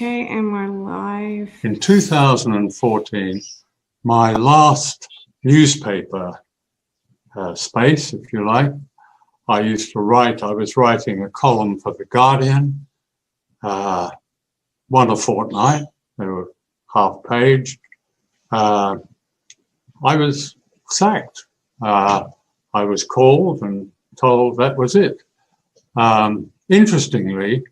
Okay, and we're live. In 2014, my last newspaper space, if you like, I was writing a column for The Guardian, one a fortnight, they were half-page. I was sacked. I was called and told that was it. Interestingly,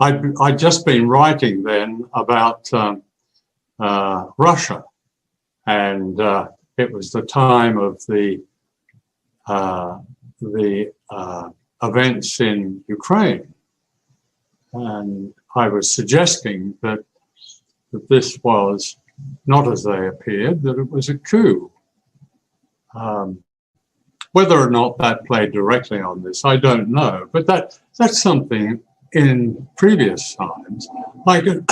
I'd just been writing then about Russia, and it was the time of the events in Ukraine, and I was suggesting that this was not as they appeared, that it was a coup. Whether or not that played directly on this, I don't know, but that's something. In previous times, I could,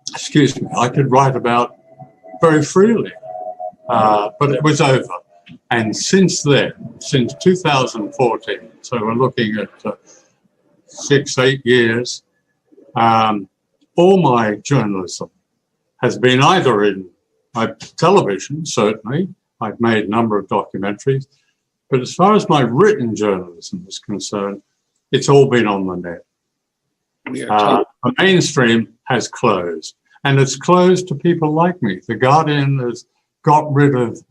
excuse me, I could write about very freely, but it was over. And since then, since 2014, so we're looking at 6-8 years, all my journalism has been either in television, certainly. I've made a number of documentaries, but as far as my written journalism is concerned, it's all been on the net. The mainstream has closed, and it's closed to people like me. The Guardian has got rid of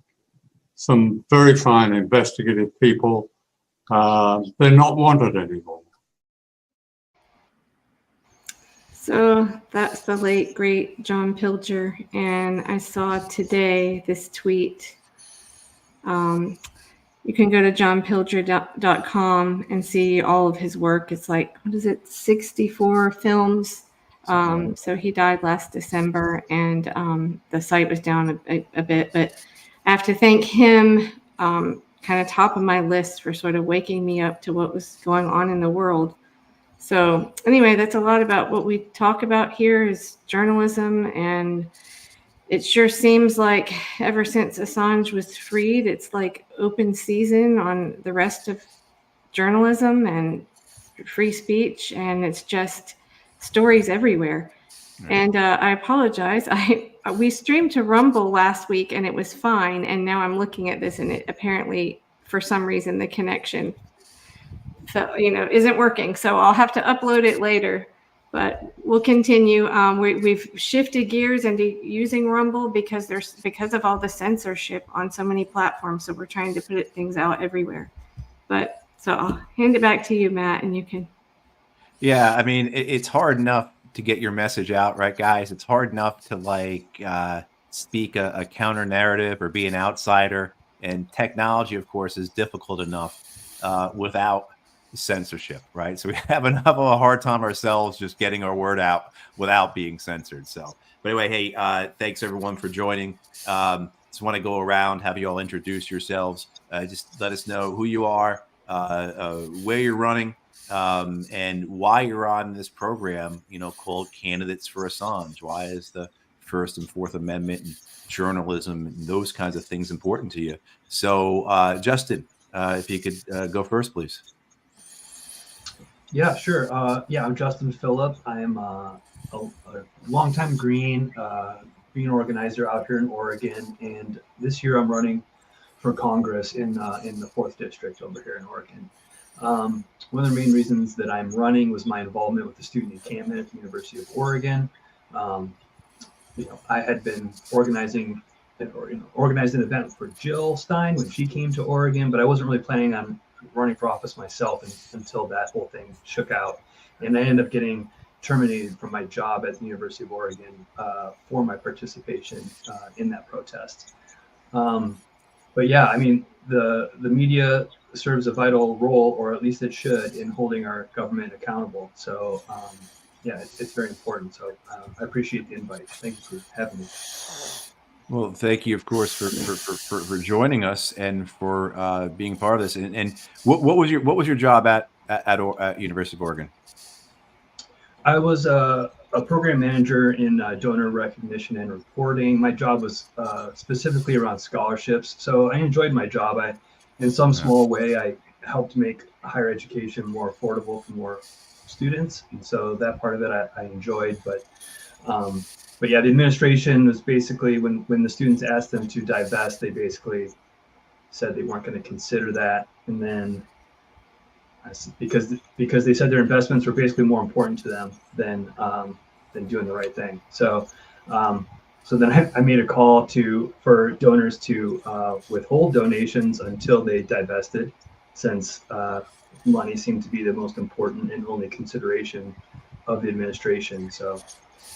some very fine investigative people. They're not wanted anymore. So that's the late, great John Pilger. And I saw today this tweet. You can go to johnpilger.com and see all of his work. It's like, 64 films. So he died last December, and the site was down a bit. But I have to thank him, kind of top of my list, for sort of waking me up to what was going on in the world. So anyway, that's a lot about what we talk about here is journalism, and it sure seems like ever since Assange was freed, it's like open season on the rest of journalism and free speech, and it's just stories everywhere. Right. And I apologize. We streamed to Rumble last week, and it was fine. And now I'm looking at this, and it apparently, for some reason, the connection, isn't working. So I'll have to upload it later. But we'll continue. We've shifted gears into using Rumble because of all the censorship on so many platforms. So we're trying to put things out everywhere. But so I'll hand it back to you, Matt, and you can. Yeah, I mean, it's hard enough to get your message out, right, guys? It's hard enough to speak a counter narrative or be an outsider. And technology, of course, is difficult enough without censorship, right? So we have enough of a hard time ourselves just getting our word out without being censored. So, but anyway, hey, thanks everyone for joining. Just want to go around, have you all introduce yourselves. Just let us know who you are, where you're running, and why you're on this program, called Candidates for Assange. Why is the First and Fourth Amendment and journalism and those kinds of things important to you? So, Justin, if you could go first, please. Yeah, sure. I'm Justin Phillip. I'm a longtime Green organizer out here in Oregon, and this year I'm running for Congress in the 4th District over here in Oregon. One of the main reasons that I'm running was my involvement with the student encampment at the University of Oregon. I had been organizing an event for Jill Stein when she came to Oregon, but I wasn't really planning on running for office myself until that whole thing shook out, and I ended up getting terminated from my job at the University of Oregon for my participation in that protest. But yeah, I mean, the media serves a vital role, or at least it should, in holding our government accountable. So it's very important. So I appreciate the invite. Thank you for having me. Well, thank you, of course, for joining us and for being part of this. And what was your job at University of Oregon? I was a program manager in donor recognition and reporting. My job was specifically around scholarships, so I enjoyed my job. In some small way, I helped make higher education more affordable for more students, and so that part of it I enjoyed. But But yeah, the administration was basically, when the students asked them to divest, they basically said they weren't going to consider that. And then because they said their investments were basically more important to them than doing the right thing. So so then I made a call for donors to withhold donations until they divested, since money seemed to be the most important and only consideration of the administration. So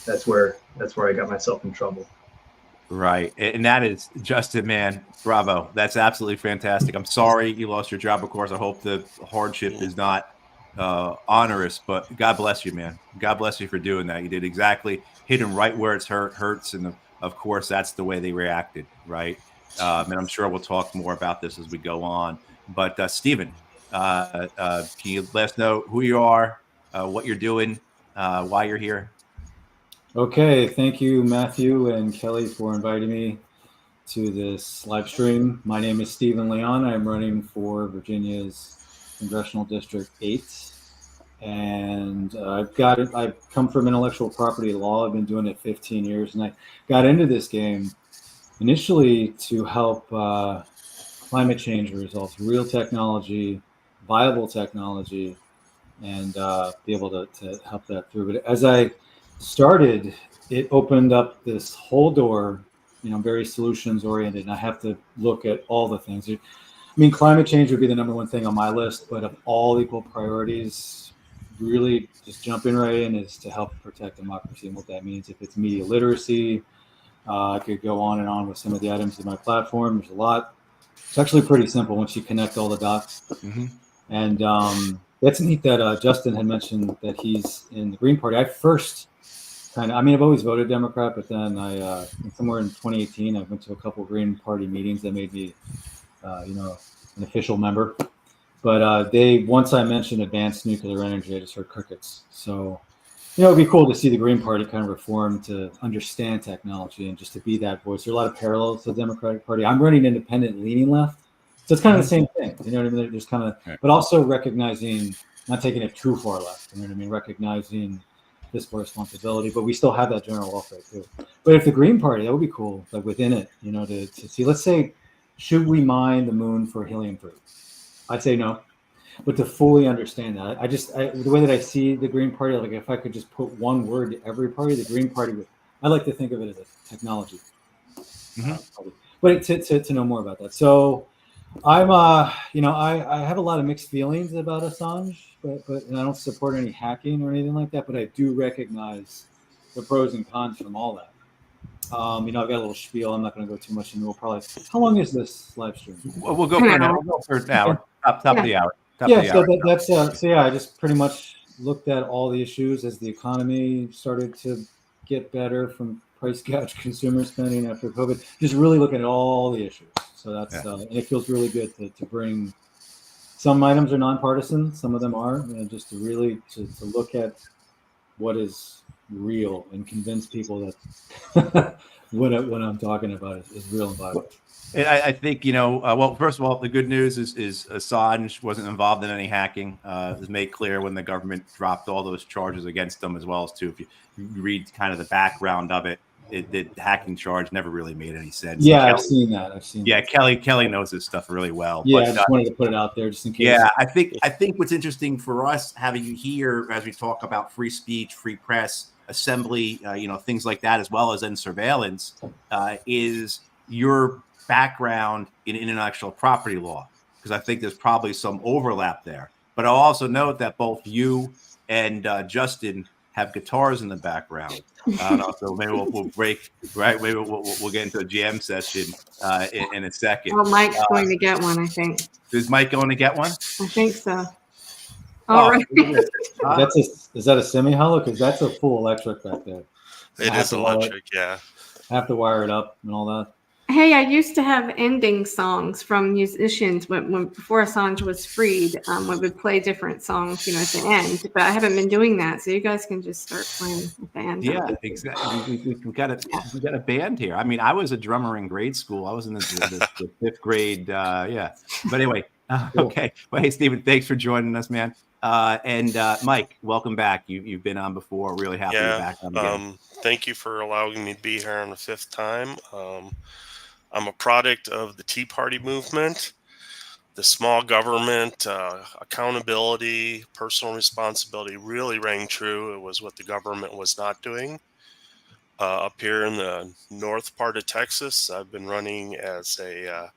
that's where I got myself in trouble. Right. And that is, Justin, man, bravo. That's absolutely fantastic. I'm sorry you lost your job, of course. I hope the hardship is not onerous, but God bless you, man. God bless you for doing that. You did exactly, hit him right where it's hurts. And of course, that's the way they reacted, right? And I'm sure we'll talk more about this as we go on. But Stephen, can you let us know who you are, what you're doing, why you're here? Okay, thank you, Matthew and Kelly, for inviting me to this live stream. My name is Stephen Leon. I'm running for Virginia's Congressional District 8. And I've come from intellectual property law. I've been doing it 15 years. And I got into this game initially to help climate change results, real technology, viable technology, and be able to help that through. But as I started, it opened up this whole door. I'm very solutions oriented, and I have to look at all the things. I mean, climate change would be the number one thing on my list, but of all equal priorities, really just jumping right in is to help protect democracy and what that means. If it's media literacy, I could go on and on with some of the items in my platform. There's a lot. It's actually pretty simple once you connect all the dots. Mm-hmm. And that's neat that Justin had mentioned that he's in the Green Party. I first I've always voted Democrat, but then I somewhere in 2018, I went to a couple of Green Party meetings that made me, an official member. But once I mentioned advanced nuclear energy, I just heard crickets. So, it'd be cool to see the Green Party kind of reform to understand technology and just to be that voice. There are a lot of parallels to the Democratic Party. I'm running independent, leaning left. So it's kind of the same thing. You know what I mean? There's kind of, but also recognizing, not taking it too far left. You know what I mean? Recognizing fiscal responsibility, but we still have that general welfare too. But if the Green Party, that would be cool, like within it, to see, let's say, should we mine the moon for helium-3? I'd say no, but to fully understand that, the way that I see the Green Party, like if I could just put one word to every party, the Green Party I like to think of it as a technology. Mm-hmm. But to know more about that. So I'm, I have a lot of mixed feelings about Assange, but and I don't support any hacking or anything like that. But I do recognize the pros and cons from all that. I've got a little spiel. I'm not going to go too much into it. How long is this live stream? We'll go for an hour. We'll go for an hour. Top of the hour. I just pretty much looked at all the issues as the economy started to get better from price gouge consumer spending after COVID. Just really looking at all the issues. So that's and it feels really good to bring. Some items are nonpartisan, some of them are, just to really to look at what is real and convince people that what I'm talking about is real and viable. And I think, well, first of all, the good news is Assange wasn't involved in any hacking. It was made clear when the government dropped all those charges against him, as well as if you read kind of the background of it. The hacking charge never really made any sense. Yeah, I've seen that. Yeah, Kelly knows this stuff really well. Yeah, I just wanted to put it out there just in case. Yeah, I think what's interesting for us having you here as we talk about free speech, free press, assembly, things like that, as well as in surveillance, is your background in intellectual property law, because I think there's probably some overlap there. But I'll also note that both you and Justin have guitars in the background. So maybe we'll break, right? Maybe we'll get into a jam session in a second. Well, Mike's going to get one, I think. Is Mike going to get one? I think so. All right. Is that a semi-hollow? Because that's a full electric back there. It is electric, yeah. I have to wire it up and all that. Hey, I used to have ending songs from musicians when before Assange was freed. We would play different songs, at the end. But I haven't been doing that, so you guys can just start playing at the end. Yeah, exactly. We got a band here. I mean, I was a drummer in grade school. I was in the fifth grade. But anyway, okay. Well, hey, Stephen, thanks for joining us, man. And Mike, welcome back. You've been on before. Really happy you're back on again. Thank you for allowing me to be here on the 5th time. I'm a product of the Tea Party movement. The small government, accountability, personal responsibility really rang true. It was what the government was not doing. Up here in the north part of Texas, I've been running as a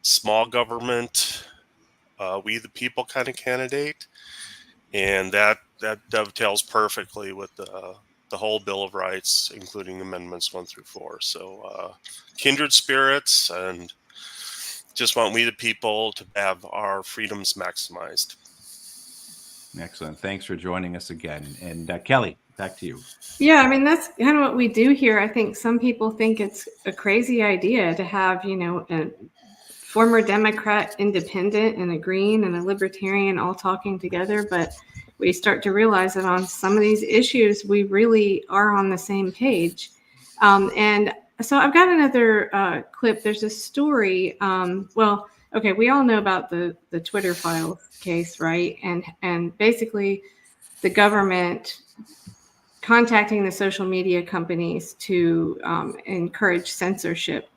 small government, we the people kind of candidate. And that dovetails perfectly with the whole Bill of Rights, including Amendments 1 through 4. So kindred spirits, and just want we the people to have our freedoms maximized. Excellent. Thanks for joining us again. And Kelly, back to you. Yeah, I mean, that's kind of what we do here. I think some people think it's a crazy idea to have, a former Democrat independent and a Green and a Libertarian all talking together. But we start to realize that on some of these issues, we really are on the same page. And so I've got another clip. There's a story. Okay, we all know about the Twitter files case, right? And basically the government contacting the social media companies to encourage censorship.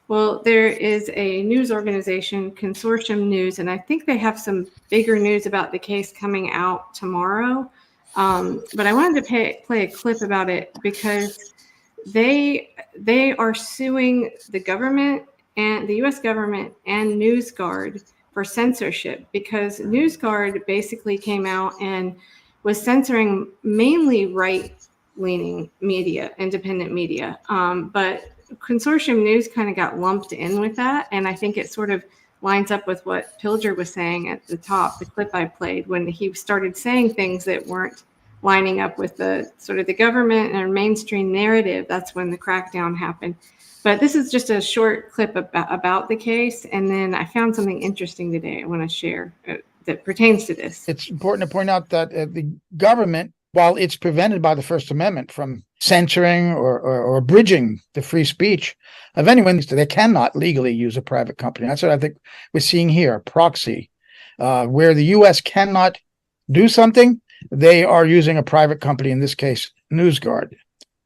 Well, there is a news organization, Consortium News, and I think they have some bigger news about the case coming out tomorrow. But I wanted to play a clip about it because they are suing the government and the U.S. government and NewsGuard for censorship, because NewsGuard basically came out and was censoring mainly right-leaning media, independent media. But Consortium News kind of got lumped in with that. And I think it sort of lines up with what Pilger was saying at the top, the clip I played, when he started saying things that weren't lining up with the sort of the government and mainstream narrative. That's when the crackdown happened. But this is just a short clip about the case. And then I found something interesting today I want to share that pertains to this. It's important to point out that the government, while it's prevented by the First Amendment from censoring or abridging the free speech of anyone, they cannot legally use a private company. That's what I think we're seeing here, proxy, where the U.S. cannot do something, they are using a private company, in this case, NewsGuard.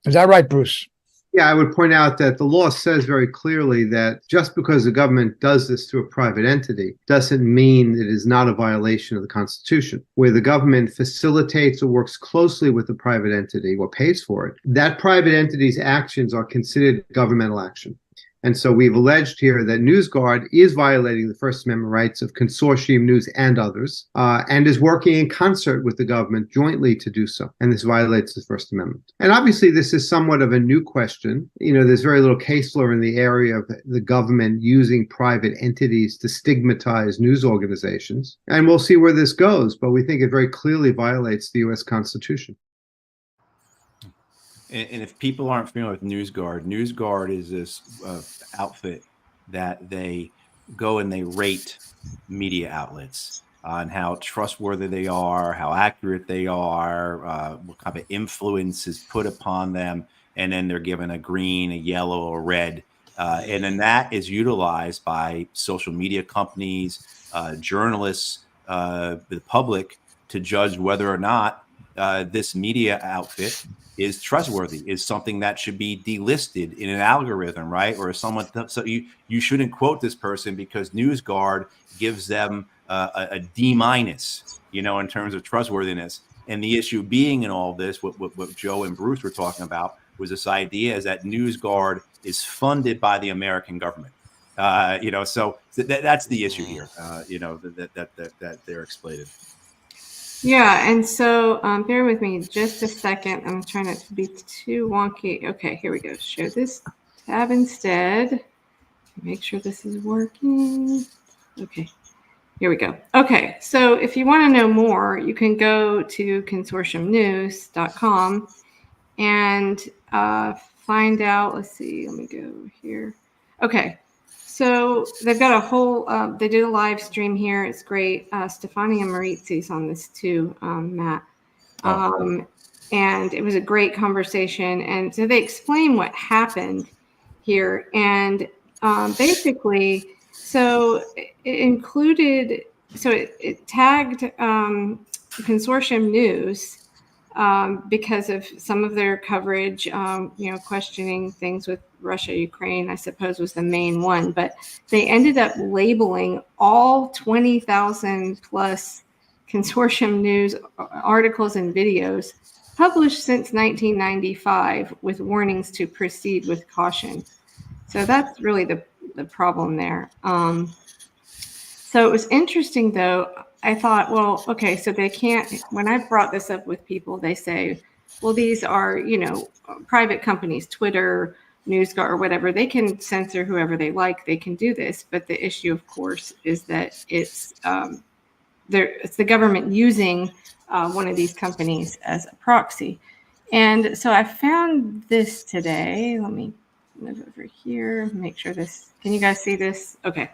Is that right, Bruce? Yeah, I would point out that the law says very clearly that just because the government does this to a private entity doesn't mean it is not a violation of the Constitution. Where the government facilitates or works closely with the private entity or pays for it, that private entity's actions are considered governmental action. And so we've alleged here that NewsGuard is violating the First Amendment rights of Consortium News and others, and is working in concert with the government jointly to do so. And this violates the First Amendment. And obviously, this is somewhat of a new question. There's very little case law in the area of the government using private entities to stigmatize news organizations. And we'll see where this goes, but we think it very clearly violates the U.S. Constitution. And if people aren't familiar with NewsGuard is this outfit that they go and they rate media outlets on how trustworthy they are, how accurate they are, what kind of influence is put upon them, and then they're given a green, a yellow, or red. And then that is utilized by social media companies, journalists, the public, to judge whether or not this media outfit is trustworthy, is something that should be delisted in an algorithm, right? Or someone, so you shouldn't quote this person because NewsGuard gives them a D-, in terms of trustworthiness. And the issue being in all this, what Joe and Bruce were talking about, was this idea is that NewsGuard is funded by the American government. So that's the issue here, that they're exploited. Yeah, and so bear with me just a second. I'm trying not to be too wonky. Okay, here we go. Show this tab instead. Make sure this is working. Okay, here we go. Okay, so if you want to know more, you can go to consortiumnews.com and find out. Let's see, let me go here. Okay. So they've got a whole, they did a live stream here. It's great. Stefania Marizzi's on this too, Matt. And it was a great conversation. And so they explain what happened here. And basically, so it included, so it tagged Consortium News, because of some of their coverage, questioning things with Russia, Ukraine, I suppose was the main one. But they ended up labeling all 20,000 plus Consortium News articles and videos published since 1995 with warnings to proceed with caution. So that's really the problem there. So it was interesting, though. I thought, well, okay, so they can't, when I've brought this up with people, they say, well, these are, private companies, Twitter, NewsGuard, or whatever. They can censor whoever they like. They can do this. But the issue, of course, is that it's the government using one of these companies as a proxy. And so I found this today. Let me move over here, make sure this, can you guys see this? Okay.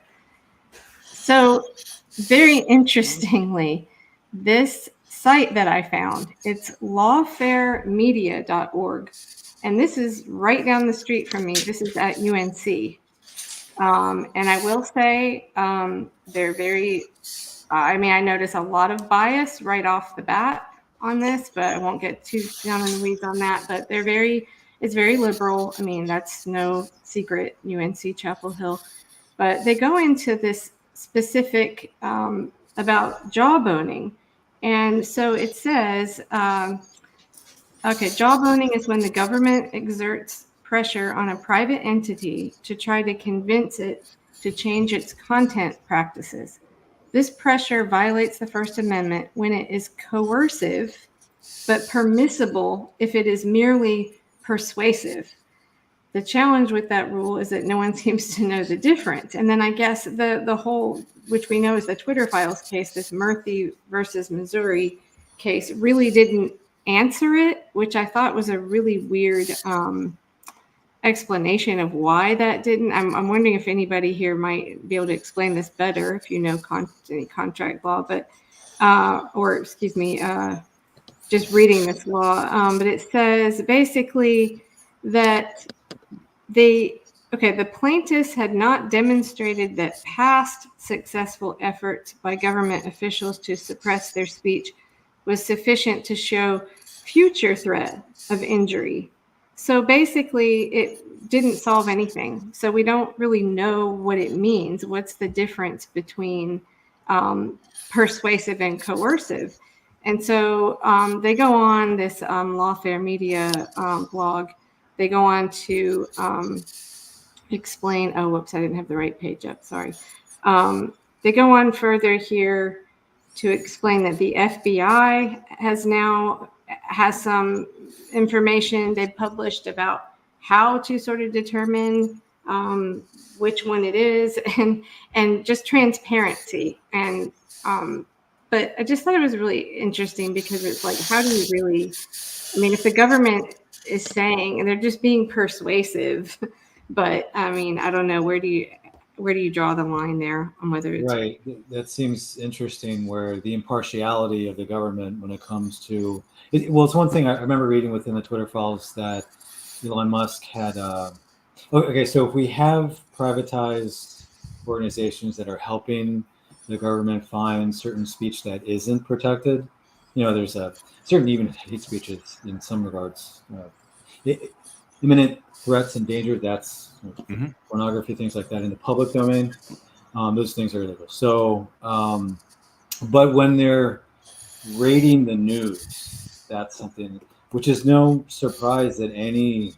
So very interestingly, this site that I found, it's lawfaremedia.org. And this is right down the street from me. This is at UNC. And I will say they're very, I notice a lot of bias right off the bat on this, but I won't get too down in the weeds on that. But it's very liberal. I mean, that's no secret, UNC Chapel Hill. But they go into this specific about jawboning. And so it says, jawboning is when the government exerts pressure on a private entity to try to convince it to change its content practices. This pressure violates the First Amendment when it is coercive, but permissible if it is merely persuasive. The challenge with that rule is that no one seems to know the difference. And then I guess the whole, which we know is the Twitter Files case, this Murphy versus Missouri case, really didn't answer it, which I thought was a really weird explanation of why that didn't. I'm wondering if anybody here might be able to explain this better, if you know any contract law, but just reading this law. But it says basically that the plaintiffs had not demonstrated that past successful efforts by government officials to suppress their speech was sufficient to show future threat of injury. So basically, it didn't solve anything. So we don't really know what it means. What's the difference between persuasive and coercive? And so they go on this Lawfare Media blog. They go on to explain, I didn't have the right page up, sorry. They go on further here to explain that the FBI has some information they've published about how to sort of determine which one it is, and just transparency. And but I just thought it was really interesting because it's like, how do you really, if the government is saying, and they're just being persuasive, but I don't know, where do you draw the line there on whether it's right? That seems interesting, where the impartiality of the government when it comes to it. Well, it's one thing I remember reading within the Twitter Files that Elon Musk had. So if we have privatized organizations that are helping the government find certain speech that isn't protected, there's a certain, even hate speeches in some regards, imminent threats and danger, that's pornography, things like that in the public domain. Those things are illegal. So, but when they're rating the news, that's something which is no surprise that any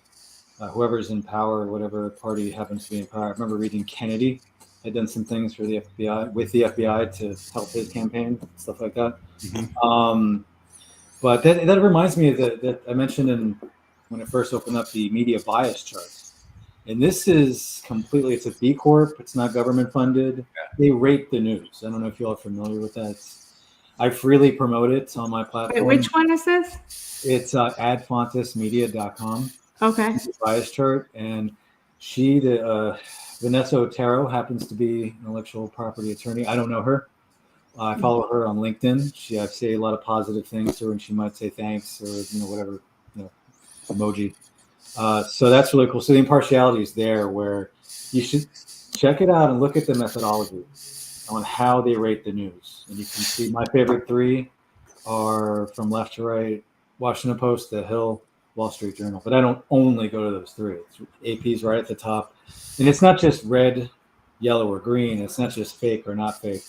whoever's in power, whatever party happens to be in power. I remember reading Kennedy had done some things for the FBI, with the FBI, to help his campaign, stuff like that. But that reminds me of that I mentioned when I first opened up the media bias chart. And this is completely, it's a B Corp. It's not government funded. Yeah. They rate the news. I don't know if you all are familiar with that. I freely promote it on my platform. Wait, which one is this? It's adfontismedia.com. Okay. It's a bias chart. And she, Vanessa Otero, happens to be an intellectual property attorney. I don't know her. I follow her on LinkedIn. I say a lot of positive things to her, and she might say thanks or whatever, emoji. So that's really cool. So the impartiality is there, where you should check it out and look at the methodology on how they rate the news. And you can see my favorite three are from left to right: Washington Post, The Hill, Wall Street Journal. But I don't only go to those three. AP's right at the top, and it's not just red, yellow, or green. It's not just fake or not fake,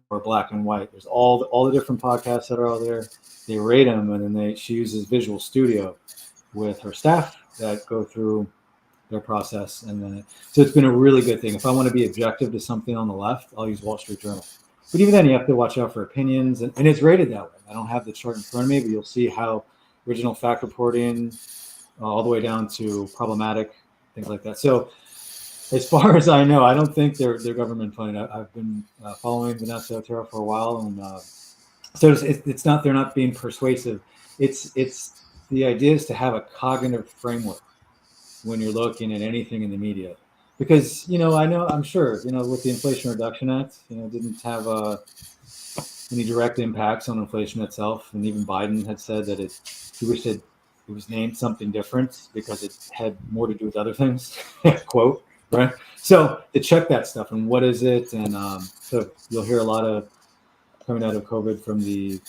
or black and white. There's all the different podcasts that are out there. They rate them, and then she uses Visual Studio with her staff that go through their process, and then so it's been a really good thing. If I want to be objective to something on the left, I'll use Wall Street Journal. But even then, you have to watch out for opinions, and it's rated that way. I don't have the chart in front of me, but you'll see how original fact reporting, all the way down to problematic, things like that. So as far as I know, I don't think they're government funded. I've been following Vanessa Otero for a while, and so it's not, they're not being persuasive. It's the idea is to have a cognitive framework when you're looking at anything in the media, because I'm sure with the Inflation Reduction Act, didn't have any direct impacts on inflation itself, and even Biden had said that he wished it was named something different because it had more to do with other things. Quote, right? So to check that stuff and what is it, and so you'll hear a lot of coming out of COVID from the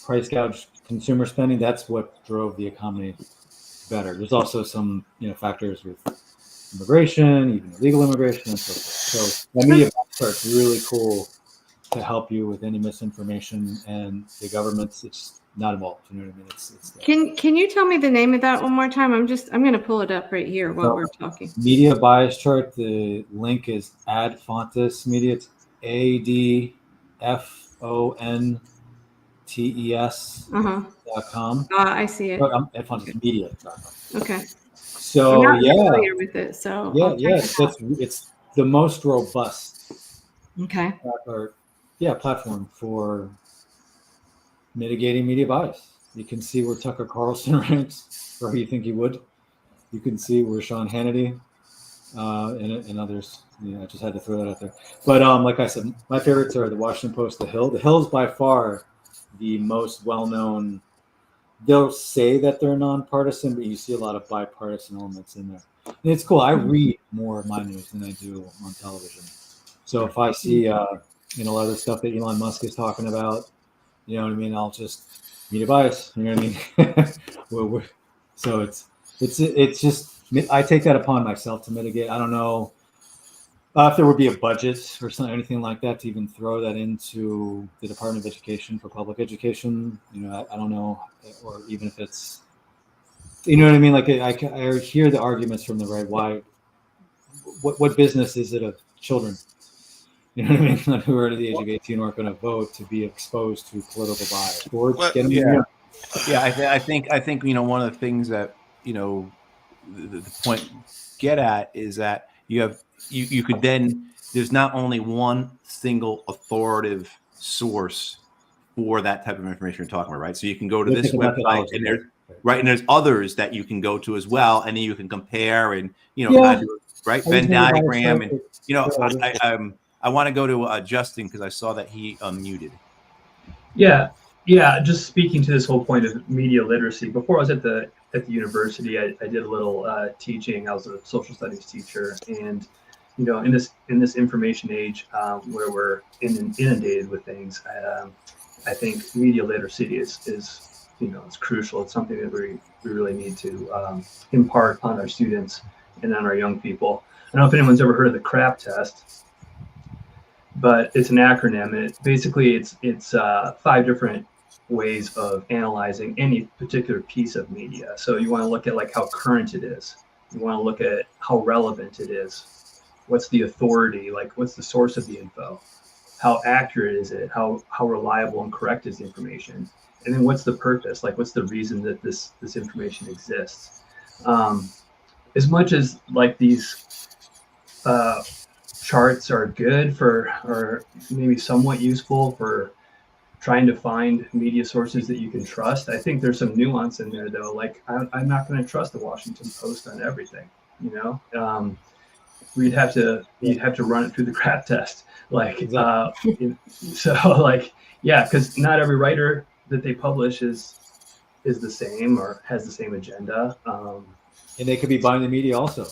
price gouge consumer spending. That's what drove the economy better. There's also some factors with immigration, even illegal immigration, and so forth. So the media chart's really cool to help you with any misinformation, and the government's it's not involved. You know what I mean? It's Can you tell me the name of that one more time? I'm going to pull it up right here while we're talking. Media bias chart. The link is Ad Fontes Media. It's ADFONTES.com. I see it. Ad Fontes Media.com. Okay. So I'm not familiar with it. So it's the most robust. Okay. Platform for mitigating media bias. You can see where Tucker Carlson ranks, where you think he would. You can see where Sean Hannity and others. I just had to throw that out there. But like I said, my favorites are the Washington Post, The Hill. The Hill is by far the most well-known. They'll say that they're nonpartisan, but you see a lot of bipartisan elements in there. And it's cool. I read more of my news than I do on television. So if I see a lot of the stuff that Elon Musk is talking about, you know what I mean, I'll just media bias. You know what I mean? So it's just, I take that upon myself to mitigate. I don't know if there would be a budget or something, anything like that, to even throw that into the Department of Education for public education. I don't know, or even if it's, you know what I mean? Like I hear the arguments from the right. Why? What business is it of children? You know what I mean? Who are under the age of 18 aren't going to vote to be exposed to political bias. I think one of the things that the point get at is that you could then, there's not only one single authoritative source for that type of information you're talking about, right? So you can go to this website and there's others that you can go to as well, and then you can compare and Venn diagram, and I want to go to Justin because I saw that he unmuted. Yeah. Just speaking to this whole point of media literacy. Before I was at the university, I did a little teaching. I was a social studies teacher, and in this information age where we're inundated with things, I think media literacy is it's crucial. It's something that we really need to impart on our students and on our young people. I don't know if anyone's ever heard of the CRAP test, but it's an acronym. And it's 5 different ways of analyzing any particular piece of media. So you want to look at like how current it is. You want to look at how relevant it is. What's the authority? Like what's the source of the info? How accurate is it? How reliable and correct is the information? And then what's the purpose? Like what's the reason that this information exists? As much as like these charts are good or maybe somewhat useful for trying to find media sources that you can trust, I think there's some nuance in there though. Like I'm not going to trust the Washington Post on everything. You'd have to run it through the CRAP test. Because not every writer that they publish is the same or has the same agenda. And they could be buying the media also.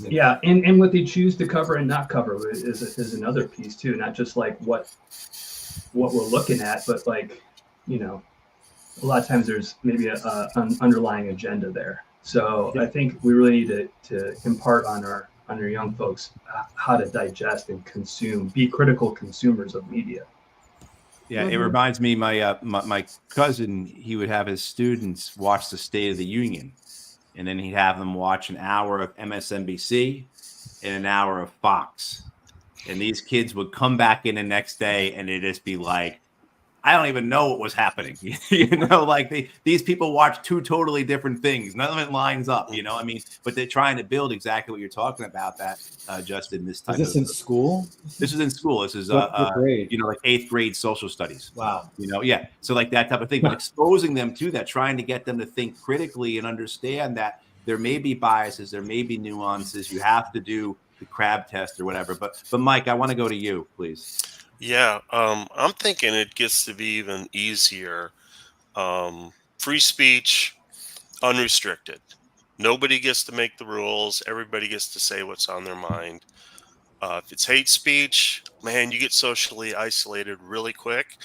Yeah, and what they choose to cover and not cover is another piece too. Not just like what what we're looking at, but like, you know, a lot of times there's maybe an underlying agenda there. So I think we really need to impart on our young folks how to digest and consume, be critical consumers of media. Yeah, it reminds me, my cousin, he would have his students watch the State of the Union, and then he'd have them watch an hour of MSNBC and an hour of Fox. And these kids would come back in the next day and it'd just be like, I don't even know what was happening. You know, like these people watch two totally different things. None of it lines up, you know. I mean, but they're trying to build exactly what you're talking about. That Justin, this type. Is this in school? This is in school. This is what grade? you know, like 8th grade social studies. Wow. You know, yeah. So like that type of thing, but exposing them to that, trying to get them to think critically and understand that there may be biases, there may be nuances. You have to do the crab test or whatever. But Mike, I want to go to you, please. Yeah, I'm thinking it gets to be even easier. Free speech, unrestricted. Nobody gets to make the rules. Everybody gets to say what's on their mind. If it's hate speech, man, you get socially isolated really quick.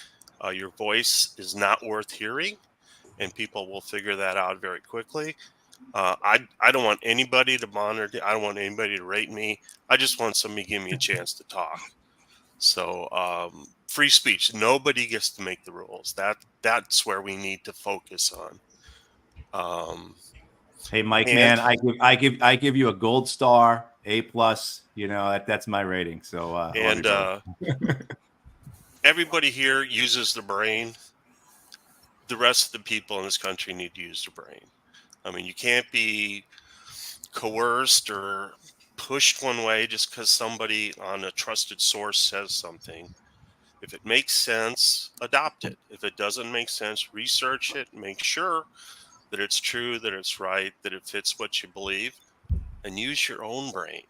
Your voice is not worth hearing, and people will figure that out very quickly. I don't want anybody to monitor. I don't want anybody to rate me. I just want somebody to give me a chance to talk. So free speech, nobody gets to make the rules. That's where we need to focus on. Hey, Mike, man, I give you a gold star, A+. You know, that's my rating. So and everybody here uses the brain. The rest of the people in this country need to use their brain. I mean, you can't be coerced or pushed one way just because somebody on a trusted source says something. If it makes sense, adopt it. If it doesn't make sense, research it, make sure that it's true, that it's right, that it fits what you believe, and use your own brain.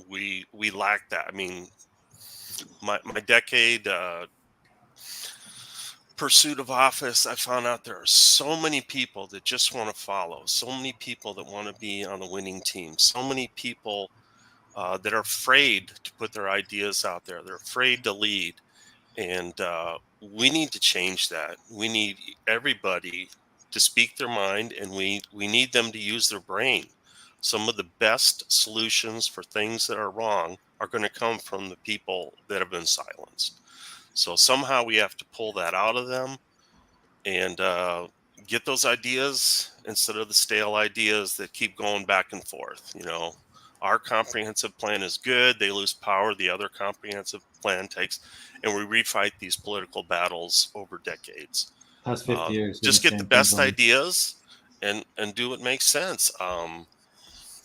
We lack that. I mean, my decade pursuit of office, I found out there are so many people that just want to follow, so many people that want to be on the winning team, so many people that are afraid to put their ideas out there. They're afraid to lead. And we need to change that. We need everybody to speak their mind, and we need them to use their brain. Some of the best solutions for things that are wrong are going to come from the people that have been silenced. So somehow we have to pull that out of them and get those ideas instead of the stale ideas that keep going back and forth. You know, our comprehensive plan is good. They lose power. The other comprehensive plan takes, and we refight these political battles over decades. Past 50 years. Just get the best ideas and do what makes sense.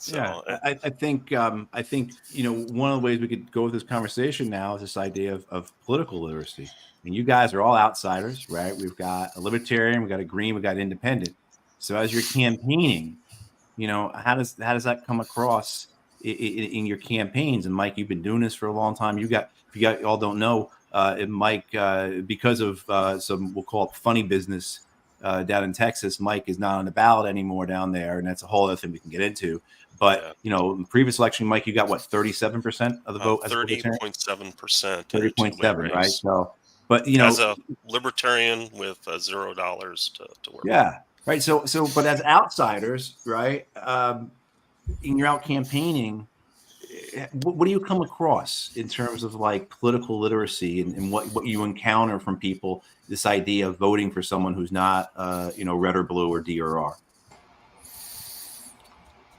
Yeah, I think you know, one of the ways we could go with this conversation now is this idea of political literacy. I mean, you guys are all outsiders, right? We've got a libertarian, we've got a green, we've got independent. So as you're campaigning, you know, how does that come across in your campaigns? And Mike, you've been doing this for a long time. If you all don't know, Mike, because of some, we'll call it funny business down in Texas, Mike is not on the ballot anymore down there, and that's a whole other thing we can get into. But you know, in the previous election, Mike, you got what, 37% of the vote? 30.7%. 30.7, right? So, but you know, as a libertarian with $0 to work. Yeah, right. So, but as outsiders, right? In your out campaigning, what do you come across in terms of like political literacy and what you encounter from people? This idea of voting for someone who's not, you know, red or blue or D or R.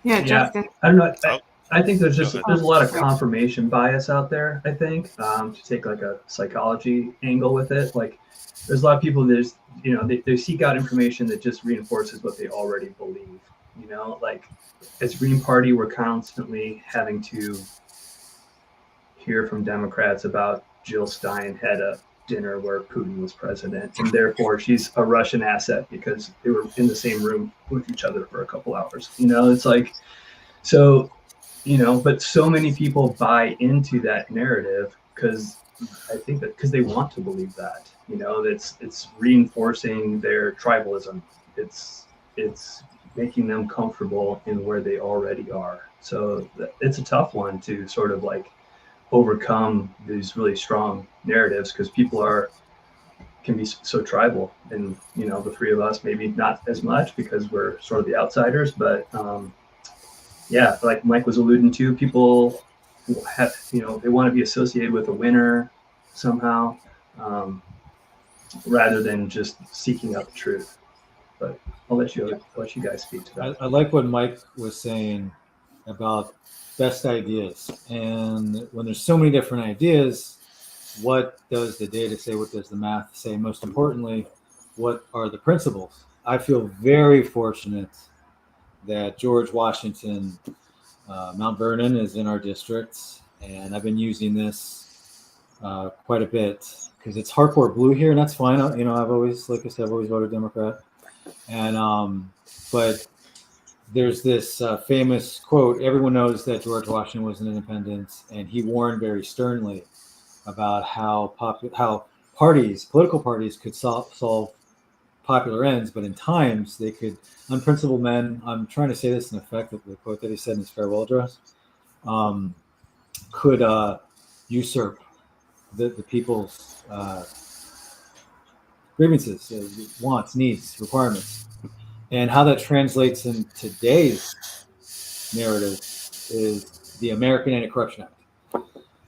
Yeah, Justin. I don't know. I think there's a lot of confirmation bias out there. I think to take like a psychology angle with it, like there's a lot of people that they seek out information that just reinforces what they already believe. You know, like as Green Party, we're constantly having to hear from Democrats about Jill Stein had a dinner where Putin was president, and therefore she's a Russian asset because they were in the same room with each other for a couple hours. You know, it's like, so, you know, but so many people buy into that narrative because I think that because they want to believe that, you know, it's reinforcing their tribalism. It's making them comfortable in where they already are. So it's a tough one to sort of like overcome these really strong narratives, because people can be so tribal, and the three of us maybe not as much because we're sort of the outsiders, but yeah, like Mike was alluding to, people have, they want to be associated with a winner somehow, rather than just seeking out the truth. But I'll let you guys speak to that. I like what Mike was saying about best ideas. And when there's so many different ideas, what does the data say? What does the math say? Most importantly, what are the principles? I feel very fortunate that George Washington, Mount Vernon is in our district, and I've been using this quite a bit because it's hardcore blue here, and that's fine. I've always, like I said, I've always voted Democrat. And but there's this famous quote. Everyone knows that George Washington was an independent, and he warned very sternly about how political parties could solve popular ends, but in times they could, unprincipled men, I'm trying to say this in effect of the quote that he said in his farewell address, could usurp the people's grievances, wants, needs, requirements. And how that translates in today's narrative is the American Anti-Corruption Act.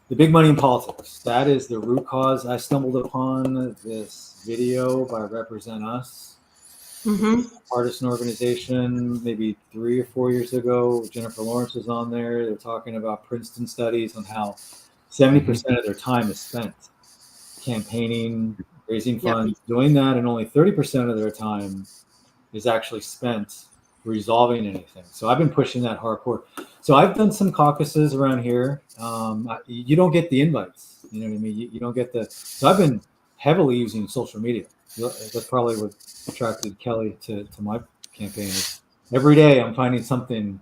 The big money in politics. That is the root cause. I stumbled upon this video by Represent Us, partisan organization, maybe 3 or 4 years ago. Jennifer Lawrence was on there. They're talking about Princeton studies on how 70% of their time is spent campaigning, raising funds, doing that, and only 30% of their time is actually spent resolving anything. So I've been pushing that hardcore. So I've done some caucuses around here. You don't get the invites. You know what I mean? You don't get the. So I've been heavily using social media. That's probably what attracted Kelly to my campaign. Every day I'm finding something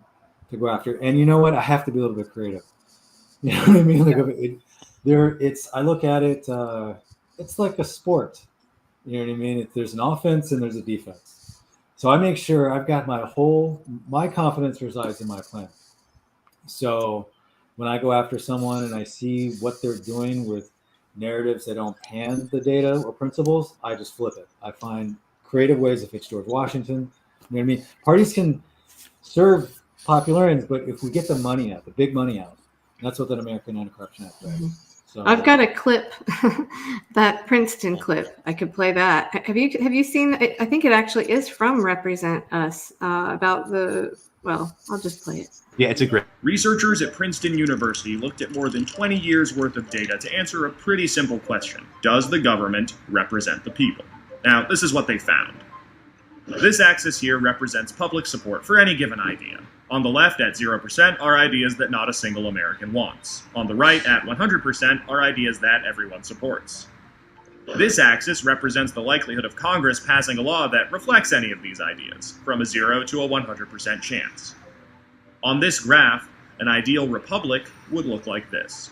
to go after. And you know what? I have to be a little bit creative. You know what I mean? Like I look at it. It's like a sport. You know what I mean? There's an offense and there's a defense. So I make sure I've got my confidence resides in my plan. So when I go after someone and I see what they're doing with narratives that don't pan the data or principles, I just flip it. I find creative ways. If it's George Washington, you know what I mean? Parties can serve popular ends, but if we get the money out, the big money out, that's what that American Anti-Corruption Act does. So, I've got a clip, that Princeton clip. I could play that. Have you seen? I think it actually is from Represent Us about well, I'll just play it. Yeah, it's a great. Researchers at Princeton University looked at more than 20 years worth of data to answer a pretty simple question. Does the government represent the people? Now, this is what they found. This axis here represents public support for any given idea. On the left at 0% are ideas that not a single American wants. On the right at 100% are ideas that everyone supports. This axis represents the likelihood of Congress passing a law that reflects any of these ideas, from a 0 to a 100% chance. On this graph, an ideal republic would look like this.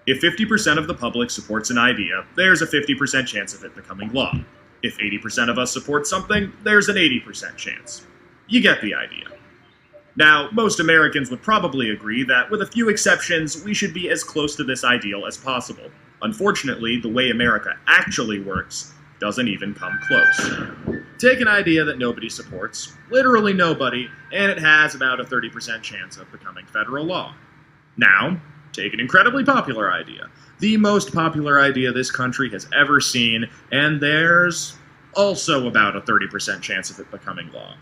If 50% of the public supports an idea, there's a 50% chance of it becoming law. If 80% of us support something, there's an 80% chance. You get the idea. Now, most Americans would probably agree that, with a few exceptions, we should be as close to this ideal as possible. Unfortunately, the way America actually works doesn't even come close. Take an idea that nobody supports, literally nobody, and it has about a 30% chance of becoming federal law. Now, take an incredibly popular idea, the most popular idea this country has ever seen, and there's also about a 30% chance of it becoming law.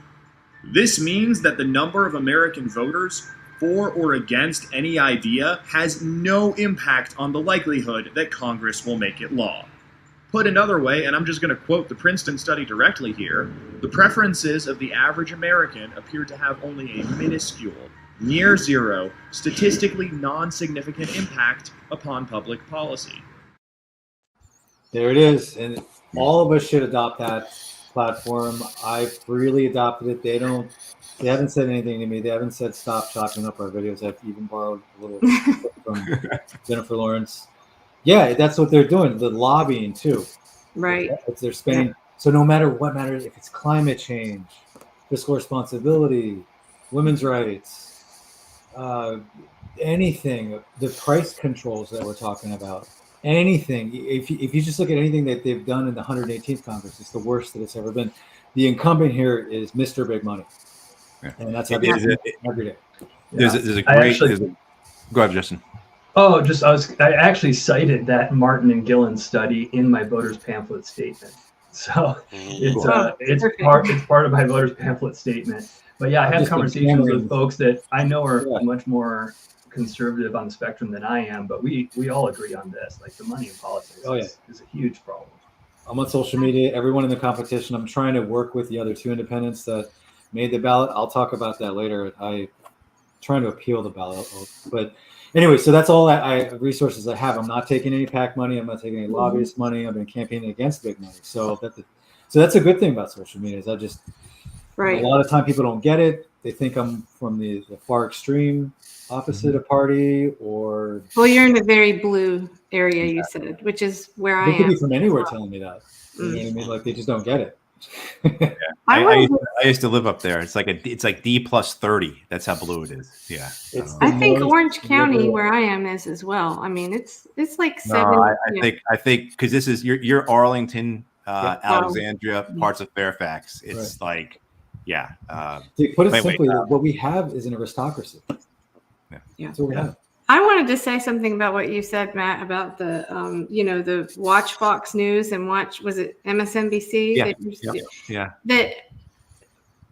This means that the number of American voters for or against any idea has no impact on the likelihood that Congress will make it law. Put another way, and I'm just going to quote the Princeton study directly here, the preferences of the average American appear to have only a minuscule, near zero, statistically non-significant impact upon public policy. there it is. And all of us should adopt that platform. I freely adopted it. They haven't said anything to me. They haven't said stop chopping up our videos. I've even borrowed a little from Jennifer Lawrence. Yeah, that's what they're doing. The lobbying too. Right. They're spending. Yeah. So no matter what matters, if it's climate change, fiscal responsibility, women's rights, anything, the price controls that we're talking about, anything. If you just look at anything that they've done in the 118th Congress, it's the worst that it's ever been. The incumbent here is Mr. Big Money, and that's how they every day. There's a go ahead, Justin. Oh, I actually cited that Martin and Gillen study in my voters pamphlet statement. So it's part of my voters pamphlet statement. But yeah, I have conversations with folks that I know are much more conservative on the spectrum than I am, but we all agree on this. Like, the money in politics is a huge problem. I'm on social media, everyone in the competition. I'm trying to work with the other two independents that made the ballot. I'll talk about that later. I'm trying to appeal the ballot. But anyway, so that's all resources I have. I'm not taking any PAC money. I'm not taking any lobbyist money. I've been campaigning against big money. So that's a good thing about social media is a lot of time people don't get it. They think I'm from the far extreme opposite of party or. Well, you're in the very blue area, you said, which is where I am. They could be from anywhere telling me that. You know what I mean? Like, they just don't get it. I used to live up there. It's like D+30. That's how blue it is. Yeah. I think Orange County, where I am, is as well. I mean, it's like 7. I think because this is you're Arlington, Alexandria, parts of Fairfax. It's like, yeah. To put it simply, what we have is an aristocracy. Yeah. That's what we have. I wanted to say something about what you said, Matt, about the, the watch Fox News and was it MSNBC? Yeah. That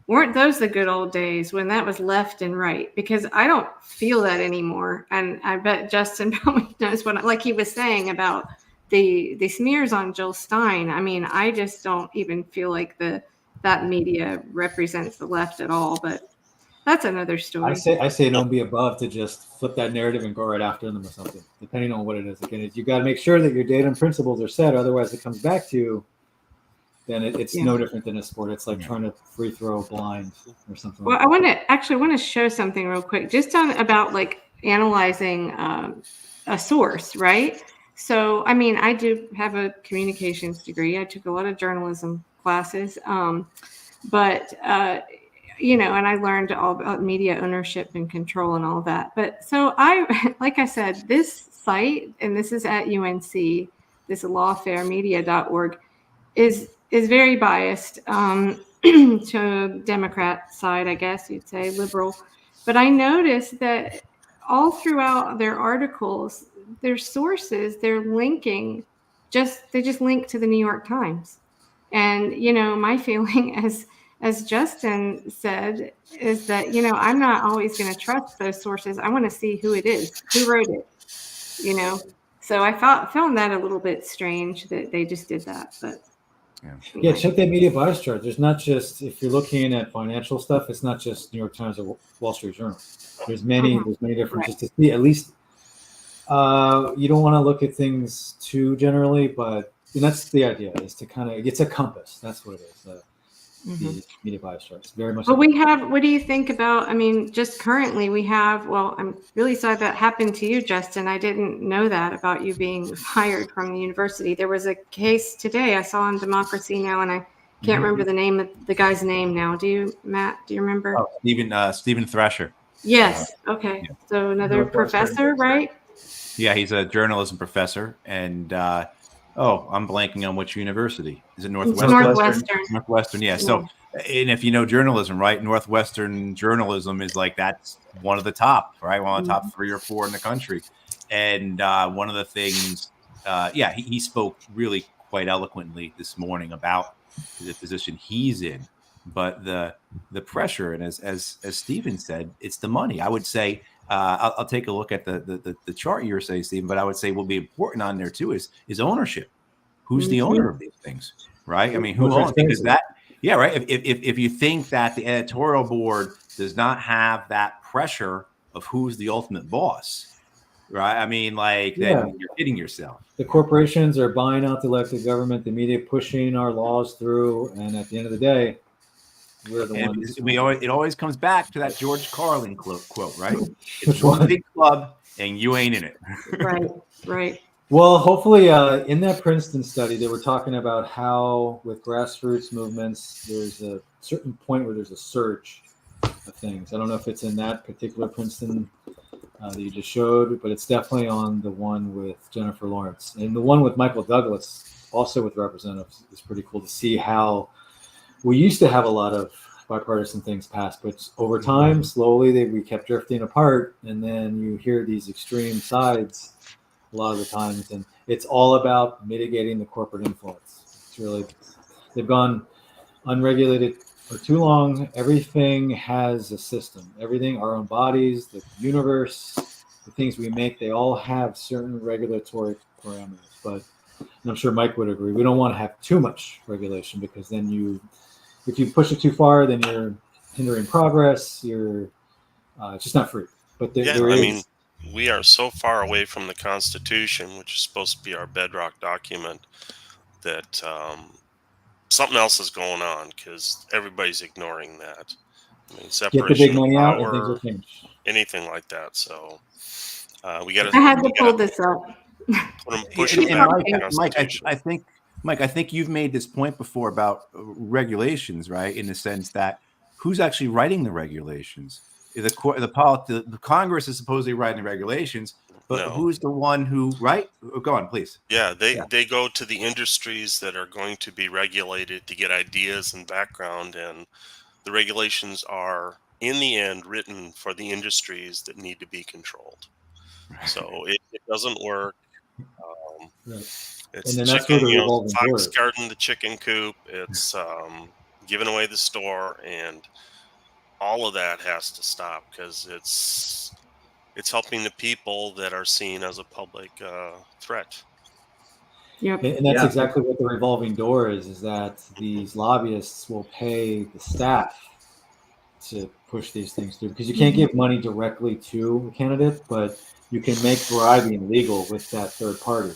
weren't those the good old days when that was left and right? Because I don't feel that anymore. And I bet Justin probably knows like he was saying about the smears on Jill Stein. I mean, I just don't even feel like that media represents the left at all, but that's another story. I say don't be above to just flip that narrative and go right after them or something, depending on what it is. Again, you got to make sure that your data and principles are set. Otherwise, it comes back to you. Then it's no different than a sport. It's like trying to free throw blind or something. Well, I want to show something real quick, just about like analyzing a source, right? So, I mean, I do have a communications degree. I took a lot of journalism classes, but. And I learned all about media ownership and control and all that. But so like I said, this site, and this is at UNC, this lawfaremedia.org, is very biased to Democrat side, I guess you'd say, liberal. But I noticed that all throughout their articles, their sources, they're linking, they just link to the New York Times. And, my feeling as Justin said, is that, I'm not always going to trust those sources. I want to see who it is, who wrote it, So I found that a little bit strange that they just did that. But yeah, check that media bias chart. There's not just, if you're looking at financial stuff, it's not just New York Times or Wall Street Journal. There's many different, just to see at least, you don't want to look at things too generally, but that's the idea, is to kind of, it's a compass. That's what it is. The media bias charts very much. But what do you think about, just currently we have, I'm really sorry that happened to you, Justin. I didn't know that about you being fired from the university. There was a case today I saw on Democracy Now! And I can't remember the name of the guy's name now. Do you, Matt? Do you remember? Oh, Stephen Thrasher. Yes. Okay. Yeah. So another professor, right? Yeah, he's a journalism professor, and I'm blanking on which university. Is it Northwestern? Northwestern, yeah. So, and if you know journalism, right? Northwestern journalism is like, that's one of the top, right? One of the top 3 or 4 in the country. And one of the things, he spoke really quite eloquently this morning about the position he's in. But the pressure, and as Stephen said, it's the money. I would say, I'll take a look at the chart you were saying, Stephen, but I would say will be important on there too is ownership. Who's the owner of these things, right? I mean, who owns? Because right. If you think that the editorial board does not have that pressure of who's the ultimate boss, right? I mean, then you're kidding yourself. The corporations are buying out the elected government, the media pushing our laws through, and at the end of the day, we're the ones. It always comes back to that George Carlin quote, right? It's one big club, and you ain't in it. Right. Well, hopefully, in that Princeton study, they were talking about how with grassroots movements, there's a certain point where there's a surge of things. I don't know if it's in that particular Princeton that you just showed, but it's definitely on the one with Jennifer Lawrence. And the one with Michael Douglas, also with representatives, is pretty cool to see how we used to have a lot of bipartisan things passed, but over time, slowly, we kept drifting apart. And then you hear these extreme sides a lot of the times, and it's all about mitigating the corporate influence. It's really, they've gone unregulated for too long. Everything has a system. Everything, our own bodies, the universe, the things we make, they all have certain regulatory parameters. But, and I'm sure Mike would agree, we don't want to have too much regulation, because then if you push it too far, then you're hindering progress. You're it's just not free. But there I is. mean, we are so far away from the Constitution, which is supposed to be our bedrock document, that something else is going on, because everybody's ignoring that. I mean, Get the big separation of money out, and things power, will change. anything like that. So we got I had to pull this up. push them And back to the Mike, Constitution. I think you've made this point before about regulations, right? In the sense that who's actually writing the regulations? The Congress is supposedly writing the regulations, but No. who's the one who, right? Go on, please. Yeah, they go to the industries that are going to be regulated to get ideas and background, and the regulations are, in the end, written for the industries that need to be controlled. So it doesn't work. Right. It's And then the that's where chicken, the revolving door fox is. guarding the chicken coop. It's giving away the store, and all of that has to stop, because it's helping the people that are seen as a public threat. Yep. And that's Yeah. exactly what the revolving door is that these lobbyists will pay the staff to push these things through, because you can't give money directly to a candidate, but you can make bribing legal with that third party.